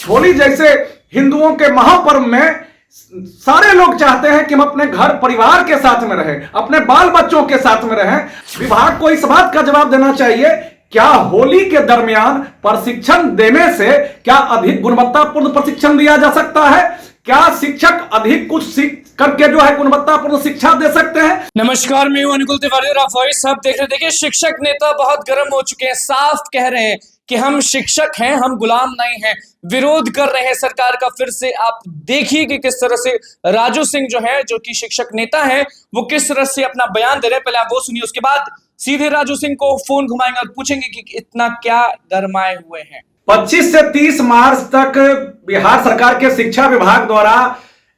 होली जैसे हिंदुओं के महापर्व में सारे लोग चाहते हैं कि हम अपने घर परिवार के साथ में रहें, अपने बाल बच्चों के साथ में रहें। विभाग को इस बात का जवाब देना चाहिए, क्या होली के दरमियान प्रशिक्षण देने से क्या अधिक गुणवत्तापूर्ण प्रशिक्षण दिया जा सकता है? क्या शिक्षक अधिक कुछ सीख करके जो है गुणवत्तापूर्ण शिक्षा दे सकते हैं? नमस्कार, मैं हूं अनुकुल तिवारी और आप वॉइस सब देख रहे। देखिए, शिक्षक नेता बहुत गर्म हो चुके हैं, साफ कह रहे हैं कि हम शिक्षक हैं, हम गुलाम नहीं हैं, विरोध कर रहे हैं सरकार का। फिर से आप देखिए कि किस तरह से राजू सिंह जो है, जो कि शिक्षक नेता है, वो किस तरह से अपना बयान दे रहे हैं। पहले आप वो सुनिए, उसके बाद सीधे राजू सिंह को फोन घुमाएंगे और पूछेंगे कि इतना क्या गरमाए हुए हैं। 25 से 30 मार्च तक बिहार सरकार के शिक्षा विभाग द्वारा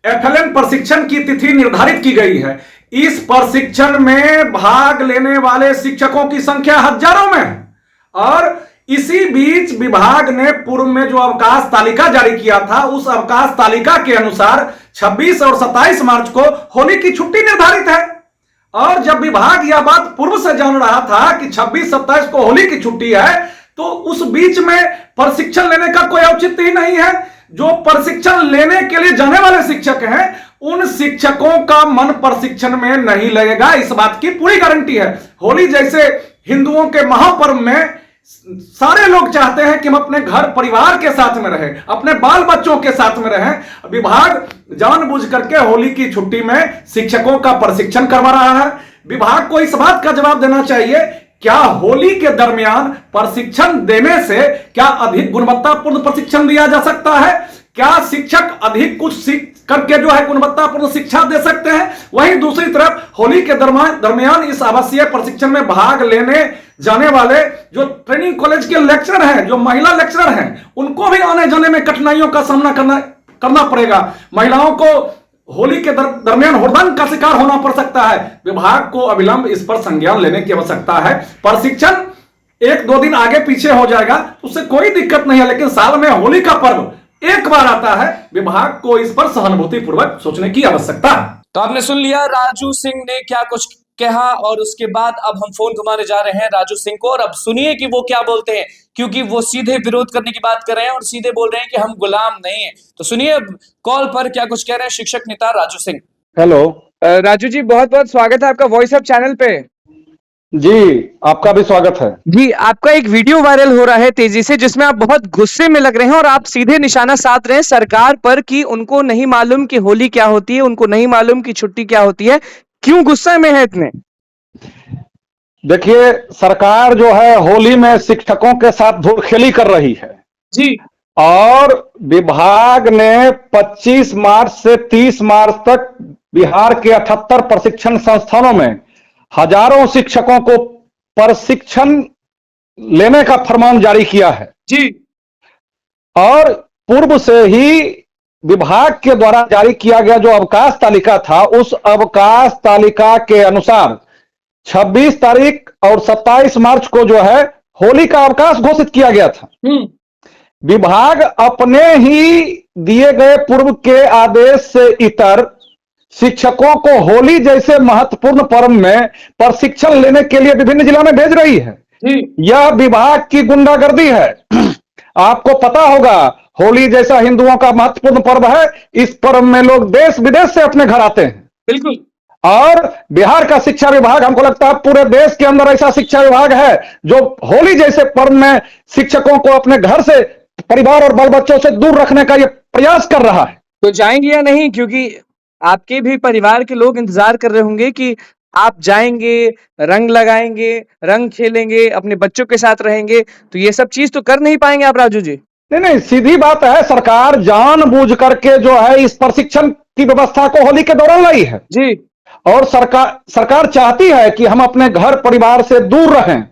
FLN प्रशिक्षण की तिथि निर्धारित की गई है। इस प्रशिक्षण में भाग लेने वाले शिक्षकों की संख्या हजारों में है और इसी बीच विभाग ने पूर्व में जो अवकाश तालिका जारी किया था, उस अवकाश तालिका के अनुसार 26 और 27 मार्च को होली की छुट्टी निर्धारित है। और जब विभाग यह बात पूर्व से जान रहा था कि 26-27 को होली की छुट्टी है, तो उस बीच में प्रशिक्षण लेने का कोई औचित्य ही नहीं है। जो प्रशिक्षण लेने के लिए जाने वाले शिक्षक हैं, उन शिक्षकों का मन प्रशिक्षण में नहीं लगेगा, इस बात की पूरी गारंटी है। होली जैसे हिंदुओं के महापर्व में सारे लोग चाहते हैं कि हम अपने घर परिवार के साथ में रहें, अपने बाल बच्चों के साथ में रहें। विभाग जानबूझ करके होली की छुट्टी में शिक्षकों का प्रशिक्षण करवा रहा है। विभाग को इस बात का जवाब देना चाहिए, क्या होली के दरमियान प्रशिक्षण देने से क्या अधिक गुणवत्तापूर्ण प्रशिक्षण दिया जा सकता है? क्या शिक्षक अधिक कुछ सीख करके जो है गुणवत्तापूर्ण शिक्षा दे सकते हैं? वहीं दूसरी तरफ होली के दरमियान इस आवासीय प्रशिक्षण में भाग लेने जाने वाले जो ट्रेनिंग कॉलेज के लेक्चरर हैं, जो महिला लेक्चरर हैं, उनको भी आने जाने में कठिनाइयों का सामना करना पड़ेगा। महिलाओं को होली के दरमियान हुड़दंग का शिकार होना पड़ सकता है। विभाग को अविलंब इस पर संज्ञान लेने की आवश्यकता है। प्रशिक्षण 1-2 दिन आगे पीछे हो जाएगा, उससे कोई दिक्कत नहीं है, लेकिन साल में होली का पर्व एक बार आता है। विभाग को इस पर सहानुभूति पूर्वक सोचने की आवश्यकता है। तो आपने सुन लिया राजू सिंह ने क्या कुछ कहा, और उसके बाद अब हम फोन घुमाने जा रहे हैं राजू सिंह को, और अब सुनिए कि वो क्या बोलते हैं, क्योंकि वो सीधे विरोध करने की बात कर रहे हैं और सीधे बोल रहे हैं कि हम गुलाम नहीं हैं। तो सुनिए कॉल पर क्या कुछ कह रहे हैं शिक्षक नेता राजू सिंह। हेलो राजू जी, बहुत बहुत स्वागत है आपका वॉइस अप चैनल पे। जी, आपका भी स्वागत है जी। आपका एक वीडियो वायरल हो रहा है तेजी से, जिसमें आप बहुत गुस्से में लग रहे हैं और आप सीधे निशाना साध रहे हैं सरकार पर कि उनको नहीं मालूम कि होली क्या होती है, उनको नहीं मालूम कि छुट्टी क्या होती है। क्यों गुस्से में है इतने? देखिए, सरकार जो है होली में शिक्षकों के साथ धूलखेली कर रही है जी। और विभाग ने 25 मार्च से 30 मार्च तक बिहार के 78 प्रशिक्षण संस्थानों में हजारों शिक्षकों को प्रशिक्षण लेने का फरमान जारी किया है जी। और पूर्व से ही विभाग के द्वारा जारी किया गया जो अवकाश तालिका था, उस अवकाश तालिका के अनुसार 26 तारीख और 27 मार्च को जो है होली का अवकाश घोषित किया गया था। विभाग अपने ही दिए गए पूर्व के आदेश से इतर शिक्षकों को होली जैसे महत्वपूर्ण पर्व में प्रशिक्षण लेने के लिए विभिन्न जिलों में भेज रही है। यह विभाग की गुंडागर्दी है। आपको पता होगा, होली जैसा हिंदुओं का महत्वपूर्ण पर्व है, इस पर्व में लोग देश विदेश से अपने घर आते हैं। बिल्कुल। और बिहार का शिक्षा विभाग, हमको लगता है पूरे देश के अंदर ऐसा शिक्षा विभाग है जो होली जैसे पर्व में शिक्षकों को अपने घर से, परिवार और बाल बच्चों से दूर रखने का ये प्रयास कर रहा है। तो जाएंगे या नहीं? क्योंकि आपके भी परिवार के लोग इंतजार कर रहे होंगे कि आप जाएंगे, रंग लगाएंगे, रंग खेलेंगे, अपने बच्चों के साथ रहेंगे, तो ये सब चीज तो कर नहीं पाएंगे आप राजू जी। नहीं, सीधी बात है, सरकार जानबूझ करके जो है इस प्रशिक्षण की व्यवस्था को होली के दौरान लाई है जी। और सरकार चाहती है कि हम अपने घर परिवार से दूर रहें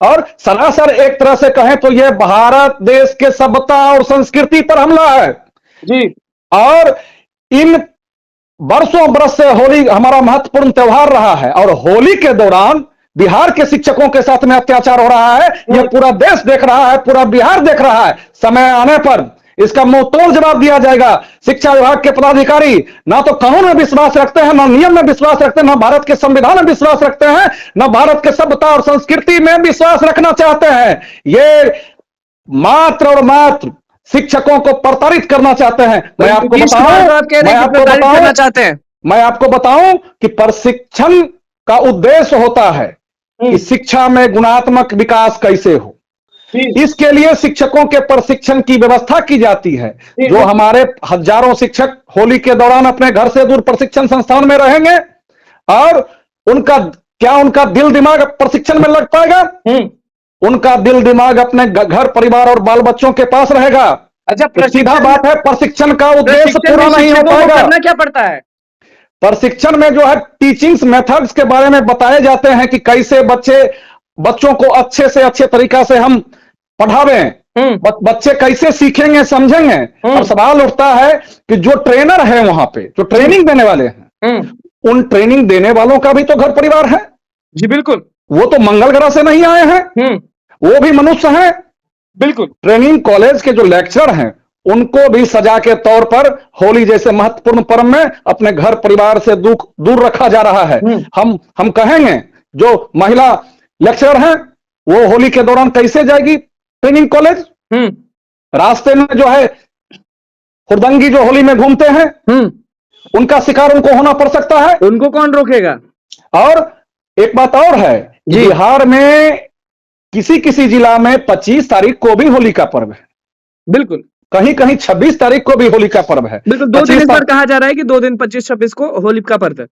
और सरासर एक तरह से कहें तो यह भारत देश के सभ्यता और संस्कृति पर हमला है जी। और इन बरसों बरस से होली हमारा महत्वपूर्ण त्योहार रहा है और होली के दौरान बिहार के शिक्षकों के साथ में अत्याचार हो रहा है। यह पूरा देश देख रहा है, पूरा बिहार देख रहा है। समय आने पर इसका मुंहतोड़ जवाब दिया जाएगा। शिक्षा विभाग के पदाधिकारी ना तो कानून में विश्वास रखते हैं, ना नियम में विश्वास रखते हैं, ना भारत के संविधान में विश्वास रखते हैं, ना भारत के सभ्यता और संस्कृति में विश्वास रखना चाहते हैं। ये मात्र और मात्र शिक्षकों को प्रताड़ित करना चाहते हैं। मैं आपको नीतीश कुमार तो आप कह रहे हैं कि प्रताड़ित करना चाहते हैं। मैं आपको बताऊं कि प्रशिक्षण का उद्देश्य होता है कि शिक्षा में गुणात्मक विकास कैसे हो। इसके लिए शिक्षकों के प्रशिक्षण की व्यवस्था की जाती है। जो हमारे हजारों शिक्षक होली के दौरान अपने घर से दूर प्रशिक्षण संस्थान में रहेंगे और उनका दिल दिमाग प्रशिक्षण में लग पाएगा? उनका दिल दिमाग अपने घर परिवार और बाल बच्चों के पास रहेगा। अच्छा, सीधा बात है, प्रशिक्षण का उद्देश्य पूरा नहीं हो पाएगा। करना क्या पड़ता है? प्रशिक्षण में जो है टीचिंग्स मेथड्स के बारे में बताए जाते हैं कि कैसे बच्चों को अच्छे से अच्छे तरीका से हम पढ़ावें, बच्चे कैसे सीखेंगे समझेंगे। और सवाल उठता है कि जो ट्रेनर है वहां पे, जो ट्रेनिंग देने वाले हैं, उन ट्रेनिंग देने वालों का भी तो घर परिवार है। जी बिल्कुल। वो तो मंगल ग्रह से नहीं आए हैं, वो भी मनुष्य हैं। बिल्कुल। ट्रेनिंग कॉलेज के जो लेक्चरर हैं उनको भी सजा के तौर पर होली जैसे महत्वपूर्ण पर्व में अपने घर परिवार से दूर रखा जा रहा है। हम कहेंगे जो महिला लेक्चरर हैं वो होली के दौरान कैसे जाएगी ट्रेनिंग कॉलेज? रास्ते में जो है हुरदंगी जो होली में घूमते हैं, उनका शिकार उनको होना पड़ सकता है। उनको कौन रोकेगा? और एक बात और है, बिहार में किसी किसी जिला में 25 तारीख को भी होली का पर्व है। बिल्कुल। कहीं कहीं 26 तारीख को भी होली का पर्व है। बिल्कुल, 2 दिन इस बार कहा जा रहा है कि 2 दिन 25-26 को होली का पर्व है।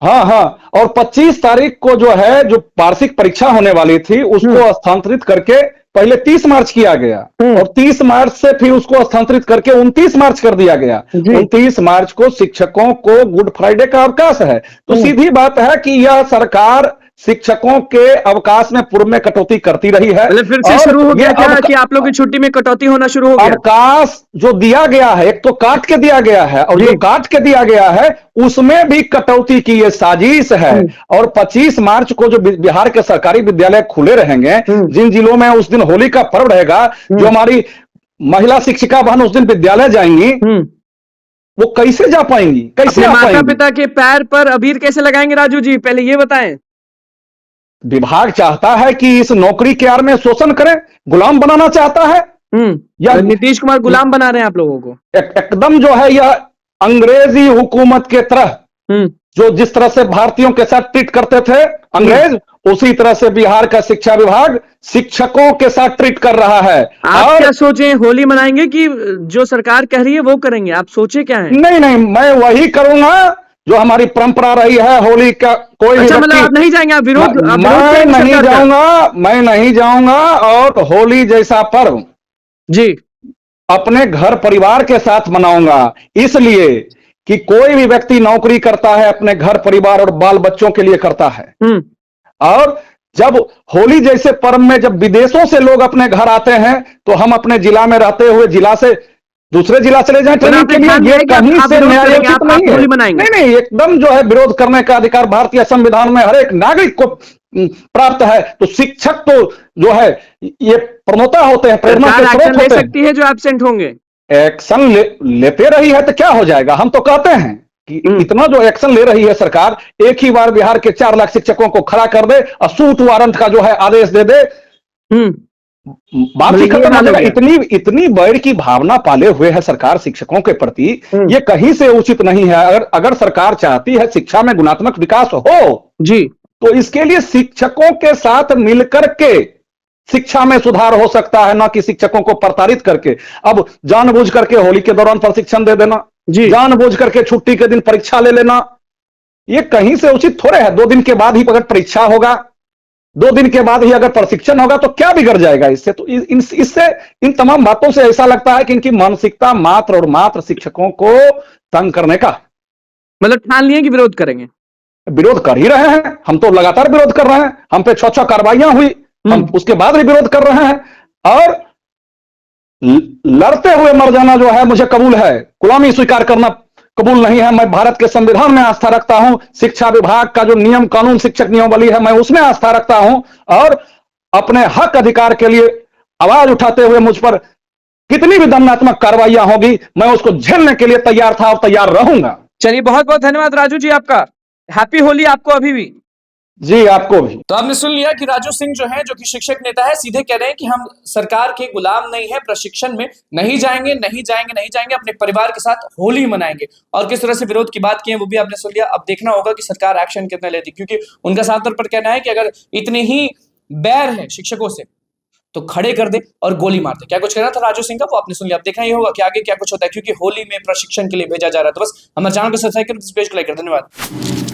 हाँ, और 25 तारीख को जो है जो वार्षिक परीक्षा होने वाली थी उसको स्थानांतरित करके पहले 30 मार्च किया गया और 30 मार्च से फिर उसको स्थानांतरित करके 29 मार्च कर दिया गया। 29 मार्च को शिक्षकों को गुड फ्राइडे का अवकाश है। तो सीधी बात है कि यह सरकार शिक्षकों के अवकाश में पूर्व में कटौती करती रही है। फिर से शुरू हो गया क्या कि आप लोग की छुट्टी में कटौती होना शुरू हो गया? अवकाश जो दिया गया है, एक तो काट के दिया गया है और जो काट के दिया गया है उसमें भी कटौती की ये साजिश है। और 25 मार्च को जो बिहार के सरकारी विद्यालय खुले रहेंगे, जिन जिलों में उस दिन होली का पर्व रहेगा, जो हमारी महिला शिक्षिका बहन उस दिन विद्यालय जाएंगी, वो कैसे जा पाएंगी? कैसे माता पिता के पैर पर अबीर कैसे लगाएंगे? राजू जी पहले ये बताएं। विभाग चाहता है कि इस नौकरी के आड़ में शोषण करें, गुलाम बनाना चाहता है या नीतीश कुमार गुलाम बना रहे हैं आप लोगों को? एकदम जो है यह अंग्रेजी हुकूमत के तरह, जो जिस तरह से भारतीयों के साथ ट्रीट करते थे अंग्रेज, उसी तरह से बिहार का शिक्षा विभाग शिक्षकों के साथ ट्रीट कर रहा है। आप क्या सोचे, होली मनाएंगे कि जो सरकार कह रही है वो करेंगे? आप सोचे क्या है? नहीं, मैं वही करूंगा जो हमारी परंपरा रही है। होली का कोई अच्छा, मतलब आप नहीं जाएंगे? आप विरोध? मैं नहीं जाऊंगा और होली जैसा पर्व जी अपने घर परिवार के साथ मनाऊंगा। इसलिए कि कोई भी व्यक्ति नौकरी करता है अपने घर परिवार और बाल बच्चों के लिए करता है। और जब होली जैसे पर्व में जब विदेशों से लोग अपने घर आते हैं तो हम अपने जिला में रहते हुए जिला से दूसरे जिला चले जाएं ट्रेनिंग के लिए, ये कहीं से न्यायोचित नहीं है। नहीं, एकदम जो है विरोध करने का अधिकार भारतीय संविधान में हर एक नागरिक को प्राप्त है। तो शिक्षक तो जो है ये प्रमोता होते हैं, प्रेरणा के स्रोत होते हैं। ले सकती है जो एब्सेंट होंगे, एक्शन लेते रही है तो क्या हो जाएगा? हम तो कहते हैं कि इतना जो एक्शन ले रही है सरकार, एक ही बार बिहार के 4 लाख शिक्षकों को खड़ा कर दे और सूट वारंट का जो है आदेश दे दे, बात ही खत्म हो जाएगा। इतनी बैर की भावना पाले हुए है सरकार शिक्षकों के प्रति, ये कहीं से उचित नहीं है। अगर सरकार चाहती है शिक्षा में गुणात्मक विकास हो जी, तो इसके लिए शिक्षकों के साथ मिलकर के शिक्षा में सुधार हो सकता है, ना कि शिक्षकों को प्रताड़ित करके। अब जानबूझ करके होली के दौरान प्रशिक्षण दे देना, जानबूझ करके छुट्टी के दिन परीक्षा ले लेना, ये कहीं से उचित थोड़े है। 2 दिन के बाद ही अगर परीक्षा होगा, 2 दिन के बाद ही अगर प्रशिक्षण होगा तो क्या बिगड़ जाएगा इससे? तो इससे इन तमाम बातों से ऐसा लगता है कि इनकी मानसिकता मात्र और मात्र शिक्षकों को तंग करने का। मतलब ठान लिए कि विरोध करेंगे? विरोध कर ही रहे हैं, हम तो लगातार विरोध कर रहे हैं। हम पे 6 कार्रवाइयां हुई, हम उसके बाद भी विरोध कर रहे हैं। और लड़ते हुए मर जाना जो है मुझे कबूल है, गुलामी स्वीकार करना कबूल नहीं है। मैं भारत के संविधान में आस्था रखता हूं, शिक्षा विभाग का जो नियम कानून शिक्षक नियमावली है मैं उसमें आस्था रखता हूं, और अपने हक अधिकार के लिए आवाज उठाते हुए मुझ पर कितनी भी दंडात्मक कार्रवाइयां होगी मैं उसको झेलने के लिए तैयार था और तैयार रहूंगा। चलिए, बहुत बहुत धन्यवाद राजू जी आपका। हैप्पी होली आपको अभी भी। जी आपको भी। तो आपने सुन लिया कि राजू सिंह जो है, जो कि शिक्षक नेता है, सीधे कह रहे हैं कि हम सरकार के गुलाम नहीं है, प्रशिक्षण में नहीं जाएंगे, नहीं जाएंगे, नहीं जाएंगे, अपने परिवार के साथ होली मनाएंगे। और किस तरह से विरोध की बात की है वो भी आपने सुन लिया। अब देखना होगा कि सरकार एक्शन कितना लेती, क्योंकि उनका साफ तौर पर कहना है कि अगर इतने ही बैर है शिक्षकों से तो खड़े कर दे और गोली मार दे। क्या कुछ कहना था राजू सिंह का वो आपने सुन लिया। अब देखना ये होगा कि आगे क्या कुछ होता है, क्योंकि होली में प्रशिक्षण के लिए भेजा जा रहा है। तो बस हमारे चैनल को सब्सक्राइब कर, इस पेज को लाइक कर। धन्यवाद।